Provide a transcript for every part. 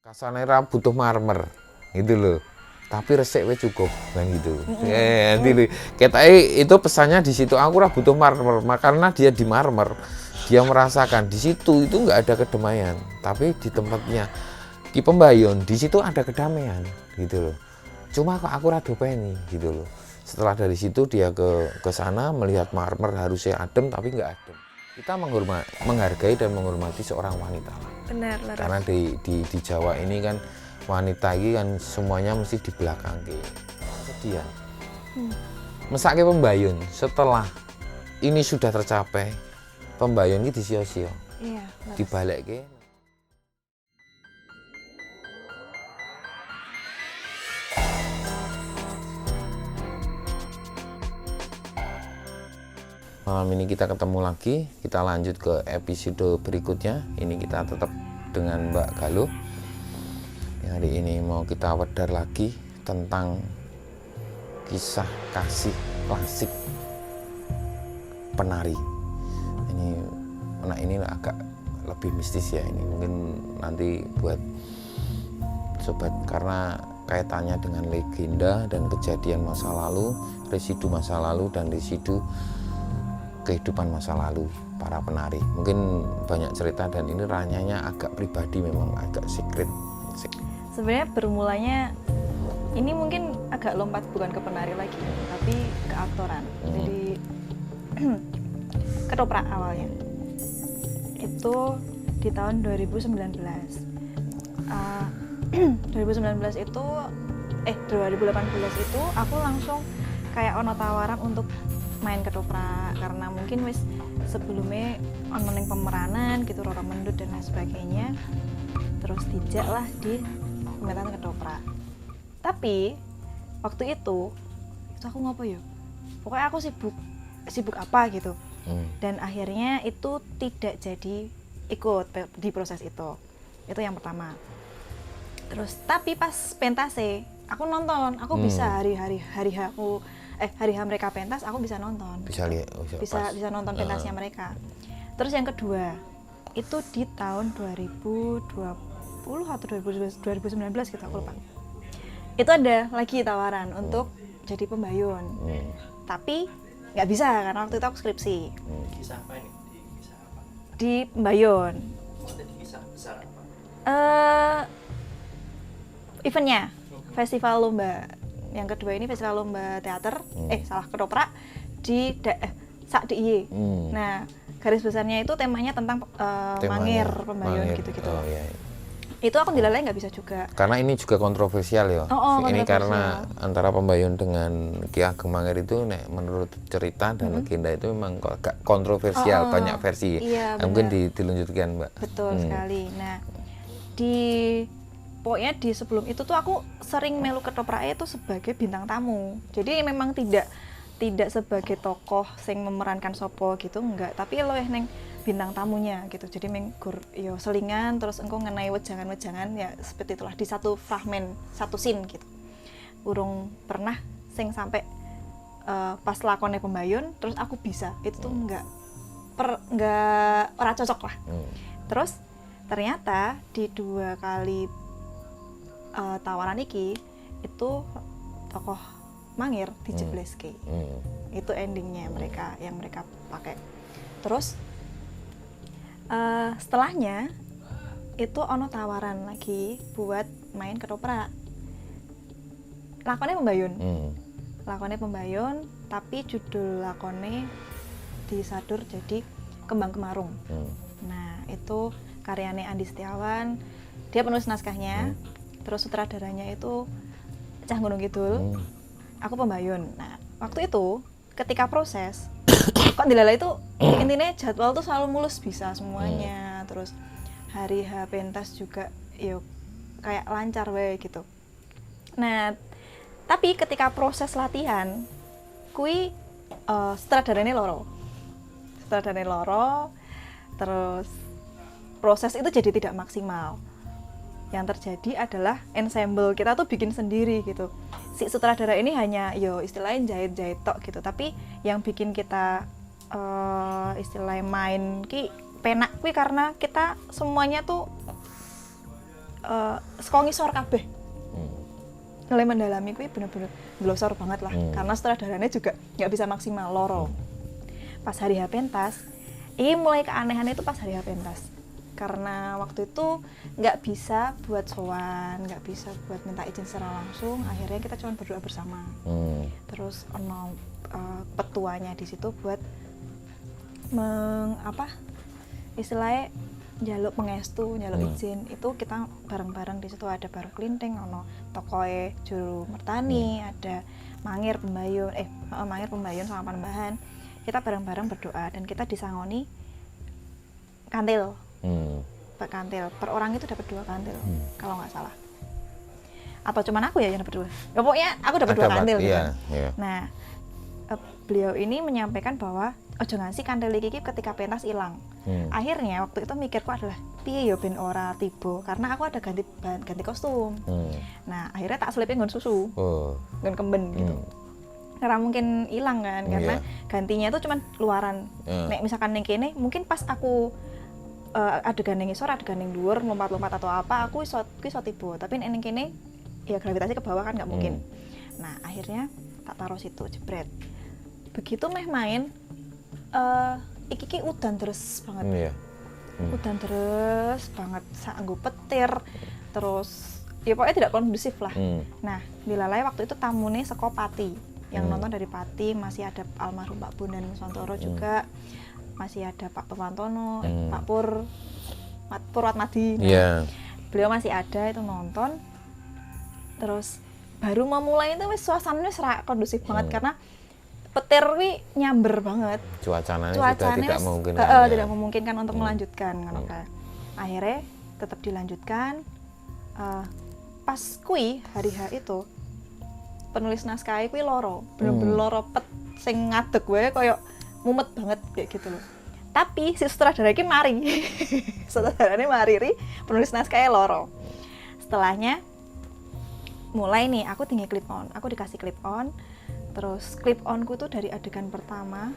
Kasane ra butuh marmer gitu loh. Tapi resik wis cukup kan gitu. Nanti lho. Ketake itu pesannya di situ aku ra butuh marmer, karena dia di marmer. Dia merasakan di situ itu enggak ada kedamaian, tapi di tempatnya Ki Pembayun di situ ada kedamaian gitu loh. Cuma kok aku ra dopeni gitu loh. Setelah dari situ dia ke sana melihat marmer harusnya adem tapi enggak adem. Kita menghargai dan menghormati seorang wanita. Benar. Karena di Jawa ini kan wanita ini kan semuanya mesti di belakang kesedihan. Mesake Pembayun setelah ini sudah tercapai, Pembayun ini disio-sio. Iya. Dibalekke. Malam ini kita ketemu lagi, kita lanjut ke episode berikutnya. Ini kita tetap dengan Mbak Galuh. Hari ini mau kita wedar lagi tentang kisah kasih klasik penari. Ini agak lebih mistis ya, ini mungkin nanti buat sobat karena kaitannya dengan legenda dan kejadian masa lalu, residu masa lalu dan residu kehidupan masa lalu para penari. Mungkin banyak cerita dan ini ranahnya agak pribadi, memang agak secret. Sebenarnya bermulanya ini mungkin agak lompat bukan ke penari lagi, tapi ke aktoran. Jadi ketoprak awalnya. Itu di tahun 2019. 2018 itu 2018 itu aku langsung kayak ono tawaran untuk main ketoprak karena mungkin wis sebelumnya ono ning pemeranan gitu Roro Mendut dan lain sebagainya, terus dijak lah di pemerintahan ketoprak. Tapi waktu itu aku ngopo ya, pokoknya aku sibuk apa gitu, dan akhirnya itu tidak jadi ikut di proses itu yang pertama. Terus tapi pas pentase aku nonton, aku bisa hari H mereka pentas aku bisa nonton, bisa nonton pentasnya mereka. Terus yang kedua itu di tahun 2020 atau 2019 gitu aku lupa. Itu ada lagi tawaran untuk jadi pembayun, tapi nggak bisa karena waktu itu aku skripsi. Kisah apa ini? Kisah apa? Di pembayun. Maksudnya di kisah besar apa? Eventnya festival lomba. Yang kedua ini festival lomba teater, ketoprak di Sak DIY. Nah, garis besarnya itu temanya tentang mangir, pembayun gitu-gitu. Oh, iya. Itu aku dilalai nggak bisa juga. Karena ini juga kontroversial ya. Ini karena antara Pembayun dengan Ki Ageng Mangir itu menurut cerita dan legenda itu memang agak kontroversial, banyak versi. Iya, mungkin dilanjutkan, Mbak. Betul sekali. Nah, pokoknya di sebelum itu tuh aku sering melu ketopraknya itu sebagai bintang tamu. Jadi memang tidak sebagai tokoh sing memerankan sopo gitu, enggak, tapi loh neng bintang tamunya gitu. Jadi menggur yo selingan terus engko ngenai wejangan-wejangan ya seperti itulah di satu fragmen, satu scene gitu. Urung pernah sing sampai pas lakonnya Pembayun terus aku bisa. Itu tuh enggak ora cocok lah. Terus ternyata di 2 kali tawaran iki itu tokoh Mangir dijebleske. Itu endingnya yang mereka pakai. Terus setelahnya itu ono tawaran lagi buat main ketoprak. Lakonnya Pembayun, tapi judul lakonnya disadur jadi Kembang Kemarung. Nah, itu karyanya Andi Setiawan. Dia penulis naskahnya. Terus sutradaranya itu Cah Gunung Kidul, aku Pembayun. Nah, waktu itu ketika proses kok dilalai itu intinya jadwal tuh selalu mulus bisa semuanya. Terus hari H pentas juga yuk kayak lancar wae gitu. Nah, tapi ketika proses latihan kui sutradaranya loro, terus proses itu jadi tidak maksimal. Yang terjadi adalah ensemble kita tuh bikin sendiri gitu. Si sutradara ini hanya istilahnya jahit-jahit tok gitu, tapi yang bikin kita istilahnya main ki penak kui karena kita semuanya tuh saka ngisor kabeh. Mulai mendalami kuwi bener-bener glosor banget lah. Karena sutradaranya juga nggak bisa maksimal loro. Pas hari H pentas, ini mulai keanehan itu pas hari H pentas. Karena waktu itu nggak bisa buat sowan, nggak bisa buat minta izin secara langsung. Akhirnya kita cuma berdoa bersama. Terus ono petuanya di situ buat istilahnya njaluk pengestu, njaluk izin. Itu kita bareng-bareng di situ, ada Baru Klinting, ono tokoe Juru Mertani, ada Mangir Pembayun sama Panembahan. Kita bareng-bareng berdoa dan kita disangoni kantil. Pak kantil, per orang itu dapat 2 kantil, kalau nggak salah. Atau cuman aku ya yang dapat 2? Ya, pokoknya aku dapat 2 kantil. Iya, iya. Nah, beliau ini menyampaikan bahwa ojo ngasih kantil iki ketika pentas hilang. Akhirnya waktu itu mikirku adalah piye yo ben ora tiba, karena aku ada ganti kostum. Nah, akhirnya tak selipin nggon susu. Nggon kemben gitu. Karena mungkin hilang kan, karena gantinya itu cuman luaran. Nek misalkan ning kene mungkin pas aku adegan ning ngisor, adegan ning dhuwur, lompat-lompat atau apa, aku iso tiba. Tapi ning kene ya gravitasi ke bawah kan nggak mungkin. Nah, akhirnya tak taruh situ jebret. Begitu main iki udan terus banget. Udan terus banget, sanggo petir. Terus ya pokoknya tidak kondusif lah. Nah, dilalai waktu itu tamune saka Pati. Yang nonton dari Pati masih ada almarhum Pak Bondan Nuswantoro juga. Masih ada Pak Pemantono, Pak Purwatmadi. Nah, beliau masih ada itu nonton. Terus baru memulai itu wis suasananya serak kondusif banget karena petir wi nyamber banget. Cuacanya sudah tidak memungkinkan. Tidak memungkinkan untuk melanjutkan ngono kan. Akhirnya tetap dilanjutkan. Pas kui hari H itu penulis naskah kuwi loro. Bener-bener loro pet sing ngadeg wae koyo mumet banget kayak gitu loh. Tapi si sutradara iki mari. Sutradaranya mari penulis naskahnya loro. Setelahnya mulai nih aku tinggal clip on. Aku dikasih clip on. Terus clip onku tuh dari adegan pertama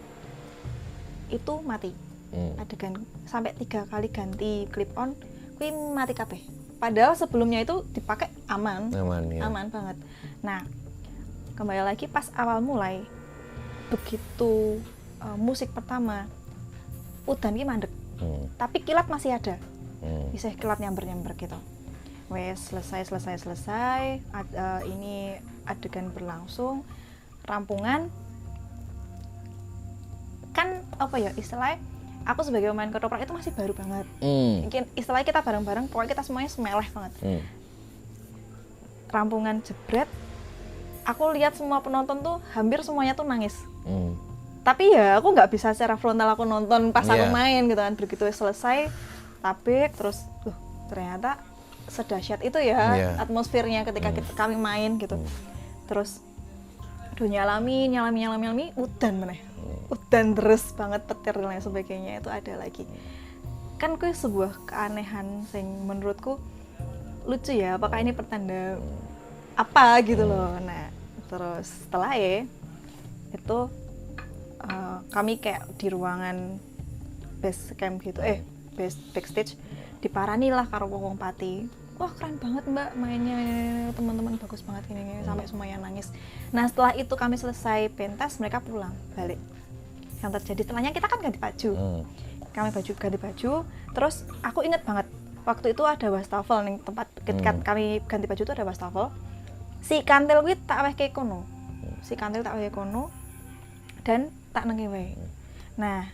itu mati. Adegan sampai 3 kali ganti clip on kuwi mati kabeh. Padahal sebelumnya itu dipakai aman banget. Nah, kembali lagi pas awal mulai begitu musik pertama udan ki mandek. Tapi kilat masih ada. Bisa kilat nyamber gitu. Wes selesai. Ini adegan berlangsung, rampungan. Kan apa ya istilahnya, aku sebagai pemain ketoprak itu masih baru banget. Mungkin istilahnya kita bareng-bareng, pokoknya kita semuanya semeleh banget. Rampungan jebret, aku lihat semua penonton tuh hampir semuanya tuh nangis. Tapi ya aku nggak bisa secara frontal aku nonton pas aku main gitu kan. Begitu selesai tabik terus ternyata sedahsyat itu ya atmosfernya ketika kami main gitu. Terus nyalami udan meneh. Udan terus banget, petir dan lain sebagainya itu ada lagi. Kan kuwi sebuah keanehan sing menurutku lucu ya, apakah ini pertanda apa gitu loh. Nah, terus setelah itu kami kayak di ruangan base camp gitu, backstage diparani lah karo wong Pati. Wah keren banget mbak mainnya, teman-teman bagus banget ini sampai semuanya nangis. Nah setelah itu kami selesai pentas, mereka pulang balik. Yang terjadi setelahnya kita kan ganti baju. Kami ganti baju, terus aku inget banget waktu itu ada wastafel nih tempat ketika kami ganti baju itu ada wastafel. Si kantil kuwi tak wehke kono. Dan tak nengke wae. Nah,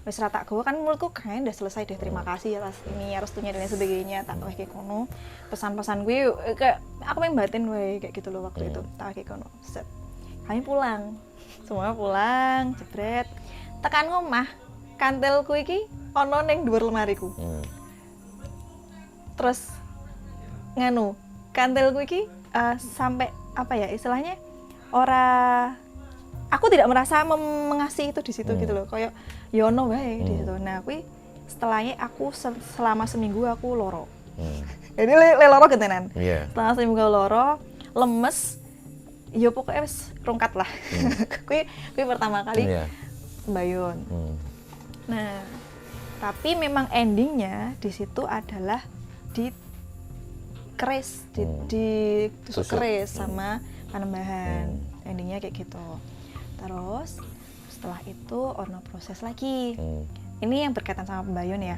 wis ra tak gowo kan menurutku kayaknya udah selesai deh, terima kasih atas ini restunya dan lain sebagainya, tak wehke kono. Pesan-pesan gue kayak aku pengen batin wae kayak gitu loh waktu itu, tak wehke kono. Set. Kami pulang. Semua pulang, jebret. Tekan ngomah, kantilku iki ono ning dhuwur lemariku. Terus kantilku iki sampai apa ya istilahnya aku tidak merasa mengasihi itu di situ gitu loh, kayak yono wae di situ. Nah, setelahnya aku selama seminggu aku loro. Jadi loro gentenan. Setelah seminggu loro, lemes, ya pokoknya wis rungkat lah. Kuwi pertama kali mbayun. Nah, tapi memang endingnya di situ adalah di keris, ditusuk Tusuk. keris sama Panembahan. Endingnya kayak gitu. Terus setelah itu ono proses lagi. Ini yang berkaitan sama Pembayun ya.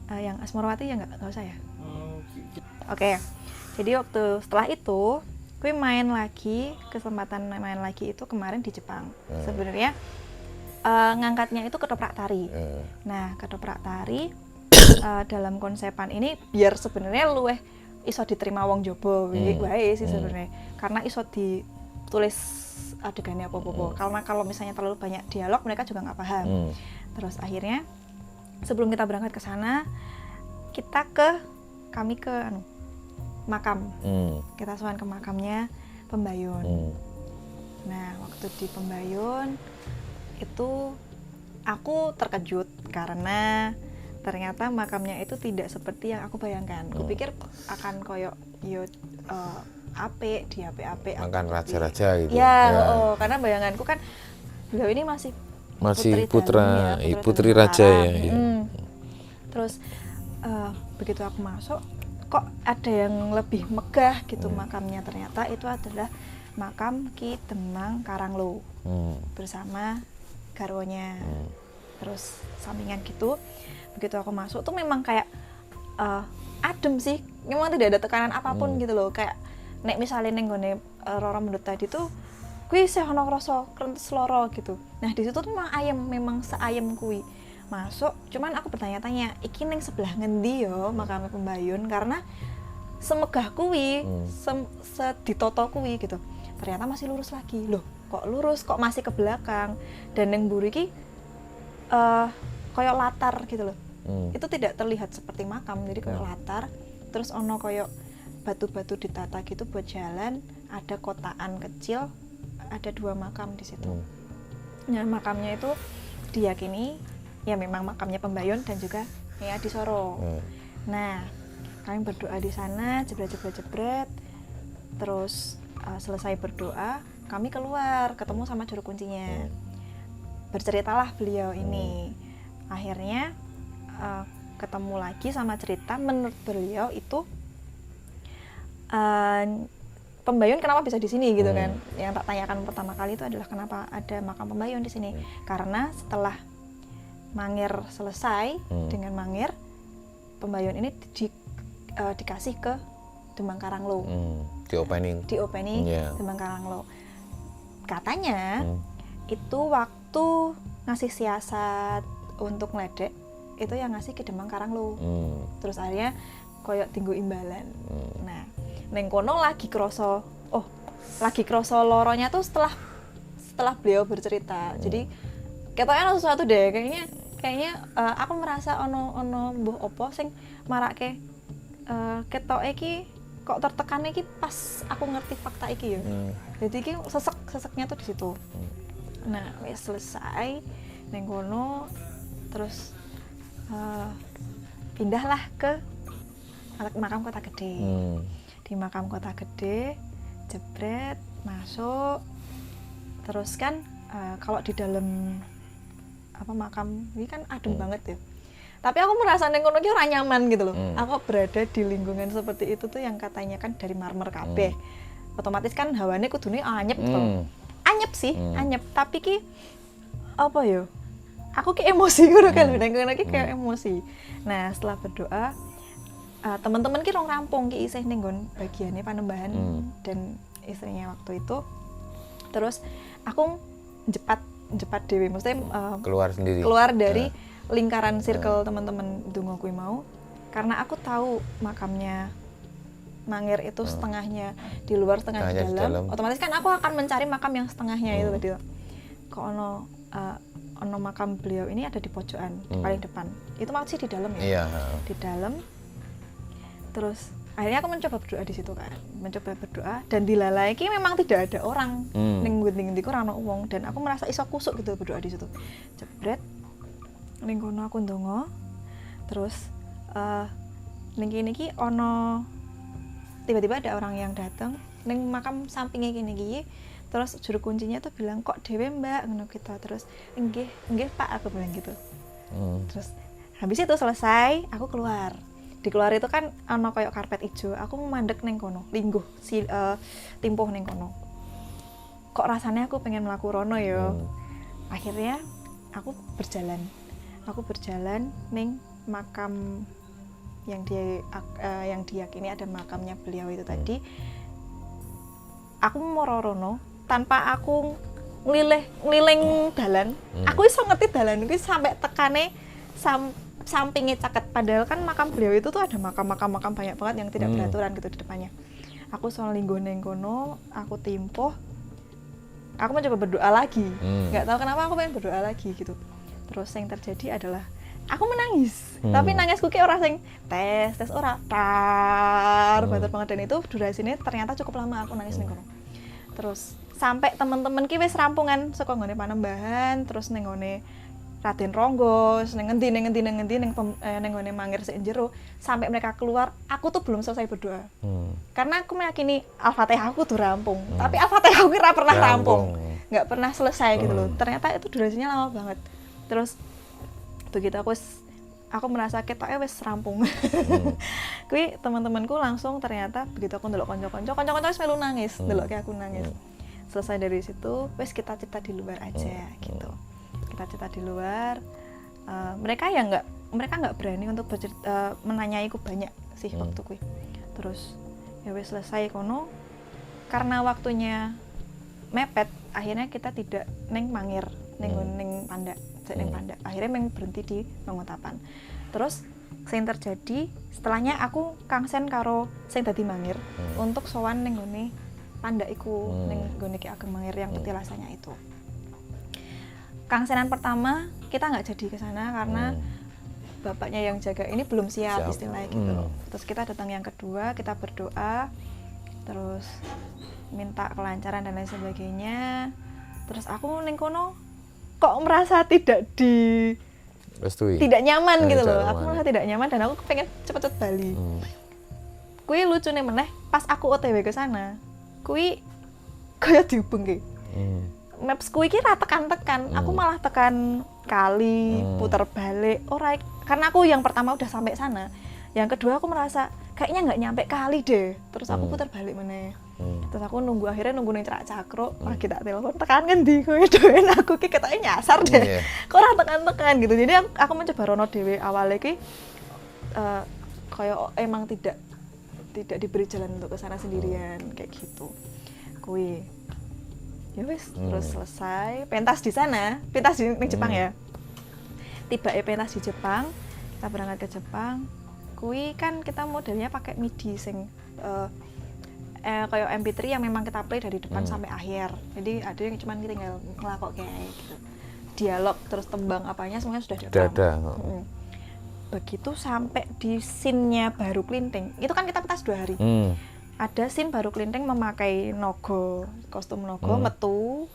Yang Asmorowati ya nggak usah ya. Oke. Jadi setelah itu gue main lagi, kesempatan main lagi itu kemarin di Jepang. Sebenarnya ngangkatnya itu ketoprak tari. Nah, ketoprak tari dalam konsepan ini biar sebenarnya luweh iso diterima wong jowo wae sih sebenarnya. Karena iso ditulis adegannya apa-apa. Karena kalau misalnya terlalu banyak dialog mereka juga nggak paham. Terus akhirnya sebelum kita berangkat ke sana, kami ke makam. Kita sowan ke makamnya Pembayun. Nah, waktu di Pembayun itu aku terkejut karena ternyata makamnya itu tidak seperti yang aku bayangkan. Kupikir akan koyok apik, di apik-apik. Makan raja-raja gitu. Ya, karena bayanganku kan beliau ini masih putri raja ya. Terus begitu aku masuk, kok ada yang lebih megah gitu makamnya. Ternyata itu adalah makam Ki Demang Karanglo bersama garwonya. Terus sampingan gitu. Begitu aku masuk tuh memang kayak adem sih, memang tidak ada tekanan apapun gitu loh. Kayak nek misalnya neng gone Roro Mendut tadi tuh kuwi isih ana rasa krentes loro gitu. Nah di situ tuh memang seayem kuwi. Masuk, cuman aku bertanya-tanya, iki neng sebelah ngendi yo makamnya Pembayun, karena semegah kuwi, seditoto kuwi gitu. Ternyata masih lurus lagi. Loh, kok lurus, kok masih ke belakang. Dan neng mburi iki koyok latar gitu loh. Itu tidak terlihat seperti makam, jadi koyok latar. Terus ono koyok batu-batu ditata gitu buat jalan, ada kotaan kecil, ada 2 makam di situ. Nah, makamnya itu diyakini ya memang makamnya Pembayun dan juga ya di Soro. Nah, kami berdoa di sana, jebret. Terus selesai berdoa, kami keluar, ketemu sama juru kuncinya. Berceritalah beliau ini. Akhirnya ketemu lagi sama cerita, menurut beliau itu Pembayun kenapa bisa di sini gitu kan? Yang tak tanyakan pertama kali itu adalah kenapa ada makam Pembayun di sini? Karena setelah Mangir selesai dengan Mangir, Pembayun ini dikasih ke Demang Karanglo. Di opening Demang Karanglo. Katanya itu waktu ngasih siasat untuk ngeledek itu yang ngasih ke Demang Karanglo. Terus akhirnya koyok tinggu imbalan. Nah, neng kono lagi kroso loronya tuh setelah beliau bercerita. Jadi ketoknya ono sesuatu deh, kayaknya aku merasa ono mbuh opo sing marake ketoke iki kok tertekan iki pas aku ngerti fakta iki ya. Jadi iki seseknya tuh di situ. Nah, wis selesai neng kono terus pindahlah ke makam Kota Gede. Di makam Kota Gede, jebret, masuk. Terus kan kalau di dalam makam ini kan adem banget ya. Tapi aku merasa neng kono ki ora nyaman gitu loh. Aku berada di lingkungan seperti itu tuh yang katanya kan dari marmer kabeh. Otomatis kan hawane kudune anyep gitu. Anyep sih, anyep. Tapi ki apa ya? Aku ki emosi ngono kan neng kono ki kayak emosi. Nah, setelah berdoa teman-teman ki rong rampung ki isih ning nggon bagiane Panembahan dan istrinya waktu itu. Terus aku jepat dhewe, maksudnya keluar dari lingkaran circle teman-teman donga kuwi mau, karena aku tahu makamnya Mangir itu setengahnya di luar, setengahnya di dalam. Otomatis kan aku akan mencari makam yang setengahnya itu tadi. Kok ono makam beliau ini ada di pojokan, paling depan. Itu masih di dalam ya? Iya. Di dalam. Terus akhirnya aku mencoba berdoa di situ kan, dan dilalai ki memang tidak ada orang ning ngendi-ngendi ku ora ono wong, dan aku merasa iso kusuk gitu berdoa di situ. Jebret ning kono aku ndonga. Terus ning kene iki ono tiba-tiba ada orang yang datang ning makam sampingnya kene iki. Terus juru kuncinya tuh bilang, "Kok dhewe, Mbak?" ngono gitu. Terus, "Nggih, Pak," aku bilang gitu. Terus habis itu selesai, aku keluar. di keluar itu kan ana koyo karpet ijo, aku mandek ning kono, lingguh timpuh ning kono. Kok rasanya aku pengen mlaku rono ya. Akhirnya aku berjalan ning makam yang diyakini ada makamnya beliau itu tadi. Aku mau rono tanpa aku ngliling dalan. Aku iso ngerti dalan iki sampai tekane sampingnya caket. Padahal kan makam beliau itu tuh ada makam banyak banget yang tidak beraturan gitu di depannya. Aku soal lingguh ning kono, aku timpuh. Aku mencoba berdoa lagi. Nggak tahu kenapa aku pengen berdoa lagi gitu. Terus yang terjadi adalah aku menangis. Tapi nangisku kayak orang sing tes ora tar banget banget, dan itu durasinya ternyata cukup lama aku nangis ning kono. Terus sampai teman-teman ki wis rampungan saka nggone Panembahan, terus ning nggone Raden Ronggo, ning ngendi ning nggone Mangir sik jero, sampai mereka keluar, aku tuh belum selesai berdoa. Karena aku meyakini Al-Fatihah aku tuh rampung, tapi Al-Fatihah aku ora pernah rampung. Nggak pernah selesai gitu loh. Ternyata itu durasinya lama banget. Terus begitu aku merasa ketoknya wis rampung. Kuwi teman-temanku langsung ternyata begitu aku ndelok kanca-kanca wis melu nangis, ndelok kayak aku nangis. Selesai dari situ, wis kita cerita di luar aja gitu. Kita cerita di luar. Mereka nggak berani untuk menanyaiku banyak sih waktu kuwi. Terus ya wis selesai kono. Karena waktunya mepet, akhirnya kita tidak neng Mangir, neng Pandak. Akhirnya memang berhenti di Mangotapan. Terus sing terjadi setelahnya aku kangsen karo sing dadi Mangir untuk sowan ning gone Pandak iku, ning gone Ki Ageng Mangir yang petilasanya itu. Kangsenan pertama kita nggak jadi ke sana karena bapaknya yang jaga ini belum siap. Istilahnya gitu. Terus kita datang yang kedua, kita berdoa, terus minta kelancaran dan lain sebagainya. Terus aku ning kono kok merasa tidak nyaman gitu loh. Aku merasa tidak nyaman dan aku pengen cepet-cepet bali. Kui lucu nih meneh pas aku OTW ke sana. Kui kaya dihubungke. Maps kui ki ra tekan-tekan. Aku malah tekan kali, putar balik. Ora, karena aku yang pertama udah sampai sana. Yang kedua aku merasa kayaknya nggak nyampe kali deh. Terus aku putar balik meneh. Terus aku akhirnya nunggu ning Cerak Cakro, lagi tak telepon tekan ngendi kowe doen aku ki ketoke nyasar deh. Kok ora tekan-tekan gitu. Jadi aku mencoba rono dhewe awalnya ki kayak emang tidak diberi jalan untuk ke sana sendirian kayak gitu. Kuwi. Ya wis, terus selesai pentas di sana, pentas di Jepang ya. Tibake pentas di Jepang, kita berangkat ke Jepang. Kuwi kan kita modelnya pakai MIDI sing kayak MP3 yang memang kita play dari depan sampai akhir. Jadi ada yang cuma tinggal ngelakok kayak gitu. Dialog terus tembang apanya semuanya sudah ada. Begitu sampai di scene-nya Baru Klinting. Itu kan kita pentas 2 hari. Ada scene Baru Klinting memakai nogo, kostum nogo, metu.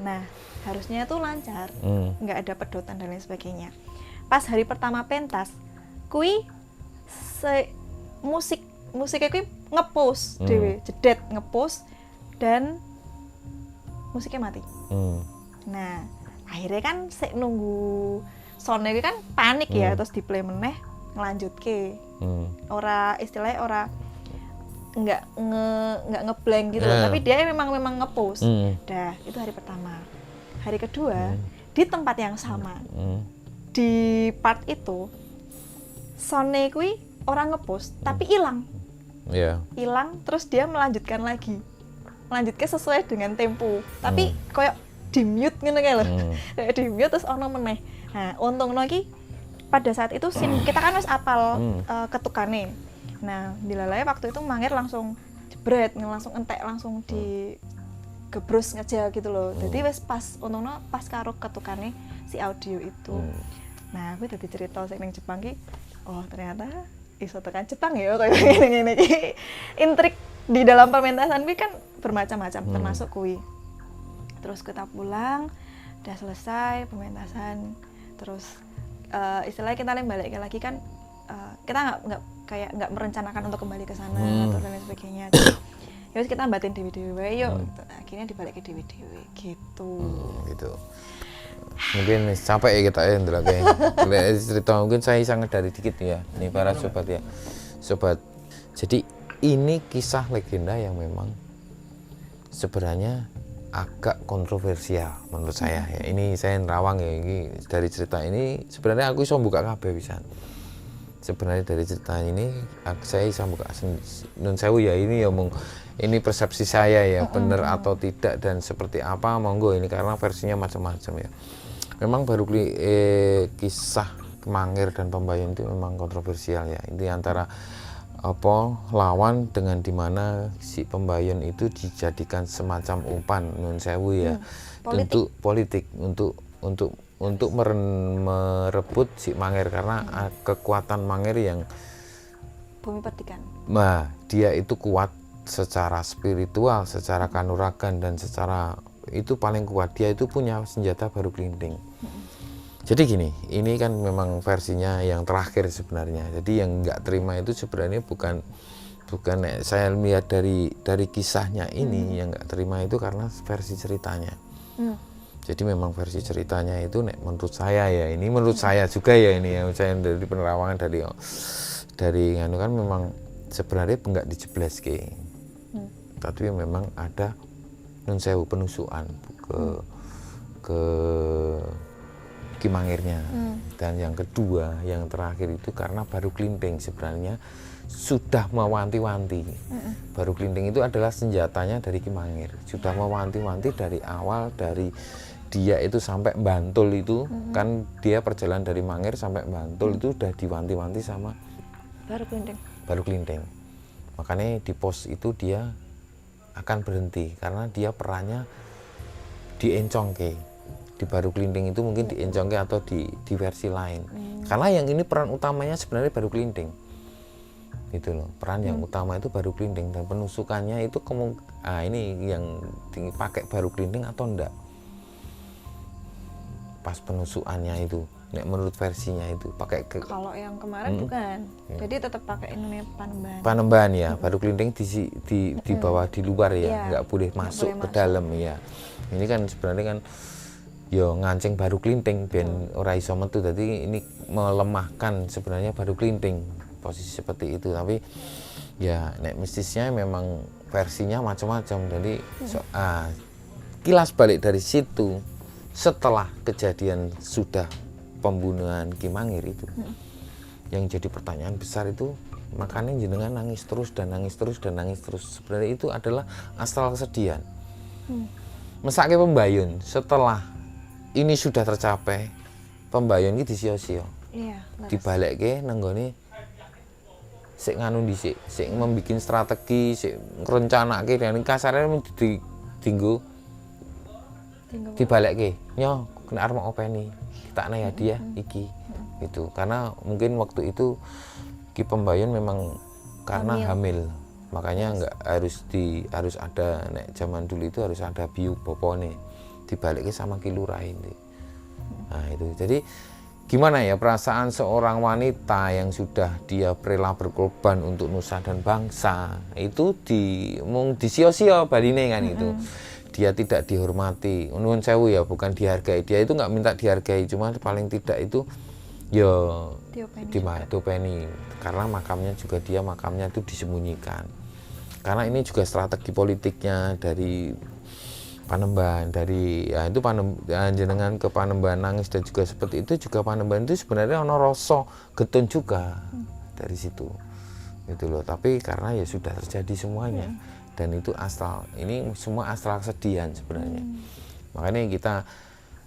Nah, harusnya itu lancar. Nggak ada pedotan dan lain sebagainya. Pas hari pertama pentas, kui musiknya kui nge-pause dhewe, jedet nge-pause dan musiknya mati. Nah, akhirnya kan sik nunggu sound-nya kan panik ya, terus di play meneh ngelanjutke. Ora istilahnya ora nggak ngeblank gitu, tapi dia memang nge-pause. Dah, itu hari pertama. Hari kedua di tempat yang sama. Di part itu sound-nya kui orang nge-pause tapi hilang. Hilang, terus dia melanjutkan lagi. Melanjutkan sesuai dengan tempo. Tapi kayak di-mute ngene kae lho. Kayak di-mute terus ono meneh. Nah, untungno iki pada saat itu kita kan wis apal ketukane. Nah, dilalai waktu itu Mangir langsung jebret, langsung entek, langsung digebrus aja gitu loh. Jadi wis pas untungno pas karo ketukane si audio itu. Nah, aku dadi cerita sing ning Jepang ki, oh ternyata iso tekan Jepang ya kayak ngene-ngene iki. Intrik di dalam pementasan kuwi kan bermacam-macam, termasuk kuwi. Terus kita pulang, udah selesai pementasan. Terus istilahnya kita balik lagi kan kita nggak merencanakan untuk kembali ke sana atau dan lain sebagainya. Ya wis kita batin dewe-dewe yuk. Akhirnya dibalik ke dewe-dewe gitu. Gitu. Mungkin capek ya kita ya ndelok cerita, mungkin saya sangat dari dikit ya. Ini para sobat ya. Sobat. Jadi ini kisah legenda yang memang sebenarnya agak kontroversial menurut saya ya. Ini saya nerawang ya, ini dari cerita ini sebenarnya aku bisa buka kabeh pisan. Sebenarnya dari cerita ini saya bisa buka nun sewu ya, ini ya ini persepsi saya ya, benar atau tidak dan seperti apa monggo, ini karena versinya macam-macam ya. Memang baru kisah Kemangir dan Pembayun itu memang kontroversial ya. Ini antara lawan dengan dimana si Pembayun itu dijadikan semacam umpan nun sewu ya, untuk politik, untuk merebut si Mangir karena kekuatan Mangir yang Bumi Pertikan. Nah, dia itu kuat secara spiritual, secara kanuragan dan secara itu paling kuat. Dia itu punya senjata baru kelinting. Jadi gini, ini kan memang versinya yang terakhir sebenarnya. Jadi yang nggak terima itu sebenarnya bukan saya lihat dari kisahnya ini, yang nggak terima itu karena versi ceritanya. Jadi memang versi ceritanya itu menurut saya ya, ini menurut saya juga ya, ini ya, saya dari penerawangan dari anu kan memang sebenarnya nggak dijebles tapi memang ada nun sewu penusukan ke Ki Mangirnya. Dan yang kedua, yang terakhir itu karena baru kelinting sebenarnya sudah mewanti-wanti. Baru kelinting itu adalah senjatanya dari Ki Mangir. Sudah mewanti-wanti dari awal, dari dia itu sampai Bantul itu, kan dia perjalanan dari Mangir sampai Bantul itu udah diwanti-wanti sama baru kelinting. Makanya di pos itu dia akan berhenti karena dia perannya diencongke. Di baru kelinting itu mungkin diencongke atau di versi lain. Karena yang ini peran utamanya sebenarnya baru kelinting. Gitu loh. Peran yang utama itu baru kelinting dan penusukannya itu ini yang dipakai baru kelinting atau enggak. Pas penusukannya itu, menurut versinya itu pakai Kalau yang kemarin bukan. Jadi tetap pakai ini Panembahan. Panembahan ya, baru kelinting di bawah di luar ya, nggak boleh masuk ke dalam ya. Ini kan sebenarnya kan yo ngancing baru kelinting ben ora iso metu, dadi ini melemahkan sebenarnya baru kelinting posisi seperti itu. Tapi ya nek mistisnya memang versinya macam-macam. Jadi kilas balik dari situ, setelah kejadian sudah pembunuhan Ki Mangir itu, yang jadi pertanyaan besar itu, makanya jenengan nangis terus dan nangis terus dan nangis terus. Sebenarnya itu adalah astral kesedihan. Mesake Pembayun setelah ini sudah tercapai, Pembayun iki disio-sio. Iya, dibalekke nang nggone sik nganu dhisik, sik membikin strategi, sik ngrencanake dan kasarane ditinggo dibalekke. Nyo, kena arep openi. Tak naik hadiah iki. Gitu. Karena mungkin waktu itu Ki Pembayun memang karena hamil. Makanya enggak harus ada nek zaman dulu itu harus ada biu bopone. Dibalikin sama Ki Lurah ini. Nah itu, jadi gimana ya perasaan seorang wanita yang sudah dia rela berkorban untuk nusa dan bangsa itu disio-sio baline kan itu. Dia tidak dihormati, nuwun sewu ya, bukan dihargai. Dia itu nggak minta dihargai, cuma paling tidak itu ya diopeni. Karena makamnya itu disembunyikan. Karena ini juga strategi politiknya dari Panembahan, dari ya itu jenengan ke Panembahan nangis dan juga seperti itu, juga Panembahan itu sebenarnya ono rasa getun juga dari situ gitu loh. Tapi karena ya sudah terjadi semuanya dan itu astral, ini semua astral kesedihan sebenarnya. Makanya kita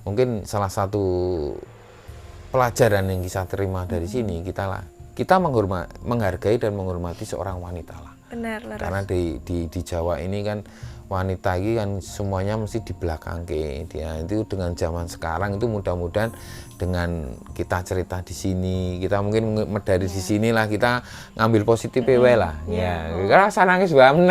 mungkin salah satu pelajaran yang kita terima dari sini, kita menghargai dan menghormati seorang wanita lah. Benar, karena di Jawa ini kan wanita ini kan semuanya mesti di belakang dia. Itu dengan zaman sekarang itu mudah-mudahan dengan kita cerita di sini, kita mungkin dari di sini lah kita ngambil positif lah. Ya, rasa nangis Mbak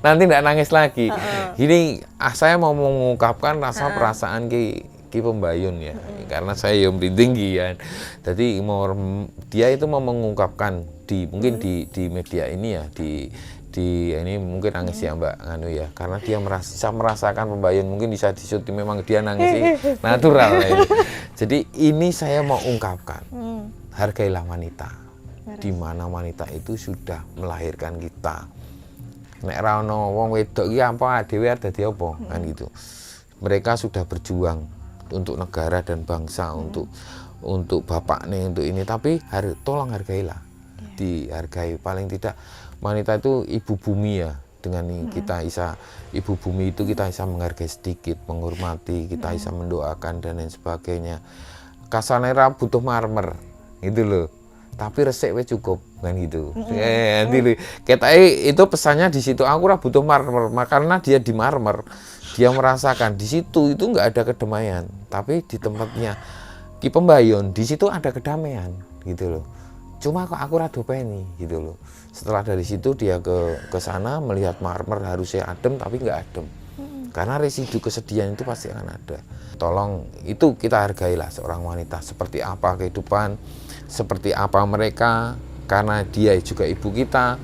nanti enggak nangis lagi. Gini, saya mau mengungkapkan rasa perasaan Ki Pembayun ya. Karena saya yang tinggi kan. Jadi dia itu mau mengungkapkan mungkin di media ini ya, di ini mungkin nangis ya Mbak Anu ya, karena dia bisa merasakan pembayun, mungkin bisa disuti memang dia nangis natural ya. Jadi ini saya mau ungkapkan, hargailah wanita, di mana wanita itu sudah melahirkan kita. Nek ra ono wong wedok iki apa dhewe dadi apa kan gitu. Mereka sudah berjuang untuk negara dan bangsa, untuk bapak nih, untuk ini, tapi tolong hargailah, dihargai. Paling tidak wanita itu ibu bumi ya, dengan kita bisa ibu bumi itu kita bisa menghargai sedikit, menghormati, kita bisa mendoakan dan lain sebagainya. Kasane ra butuh marmer gitu loh, tapi resik wis cukup kan gitu. Nanti lho ketoke itu pesannya di situ, aku ora butuh marmer, karena dia di marmer dia merasakan di situ itu nggak ada kedamaian, tapi di tempatnya Ki Pembayun di situ ada kedamaian gitu loh. Cuma kok aku rada peni gitu loh. Setelah dari situ dia ke sana melihat marmer harusnya adem tapi nggak adem. Karena residu kesedihan itu pasti akan ada. Tolong itu kita hargailah seorang wanita, seperti apa kehidupan, seperti apa mereka, karena dia juga ibu kita.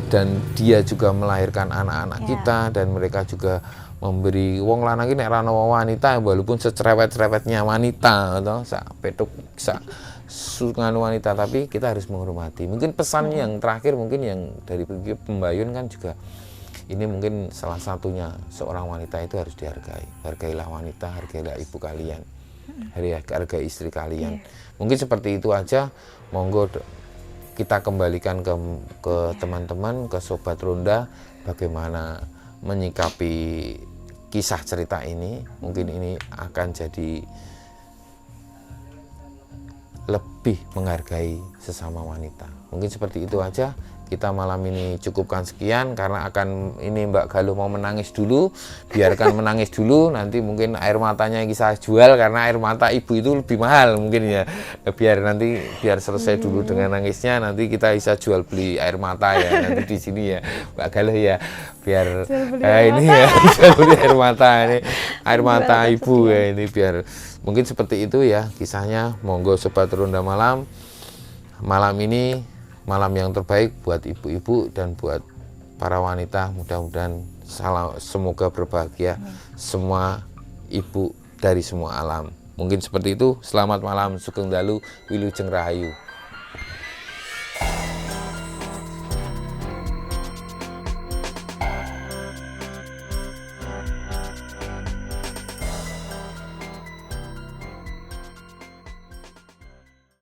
Dan dia juga melahirkan anak-anak kita, dan mereka juga memberi wong lanang iki nek ra ono wanita walaupun secerewet-cerewetnya wanita atau sak petuk sak sungan wanita, tapi kita harus menghormati. Mungkin pesan yang terakhir mungkin yang dari Pembayun kan juga ini mungkin salah satunya, seorang wanita itu harus dihargai. Hargailah wanita, hargailah ibu kalian, hargai istri kalian. Mungkin seperti itu aja. Monggo kita kembalikan ke teman-teman, ke Sobat Ronda, bagaimana menyikapi kisah cerita ini. Mungkin ini akan jadi lebih menghargai sesama wanita. Mungkin seperti itu aja. Kita malam ini cukupkan sekian, karena akan ini Mbak Galuh mau menangis dulu, biarkan menangis dulu, nanti mungkin air matanya bisa jual, karena air mata ibu itu lebih mahal mungkin ya. Biar selesai dulu dengan nangisnya, nanti kita bisa jual beli air mata ya nanti di sini ya Mbak Galuh ya, biar ini ya jual beli air mata ini, air mata ibu ya ini, biar mungkin seperti itu ya kisahnya. Monggo Sobat Ronda malam ini malam yang terbaik buat ibu-ibu dan buat para wanita. Mudah-mudahan semoga berbahagia semua ibu dari semua alam. Mungkin seperti itu. Selamat malam, Sugeng Dalu, Wilujeng Rahayu.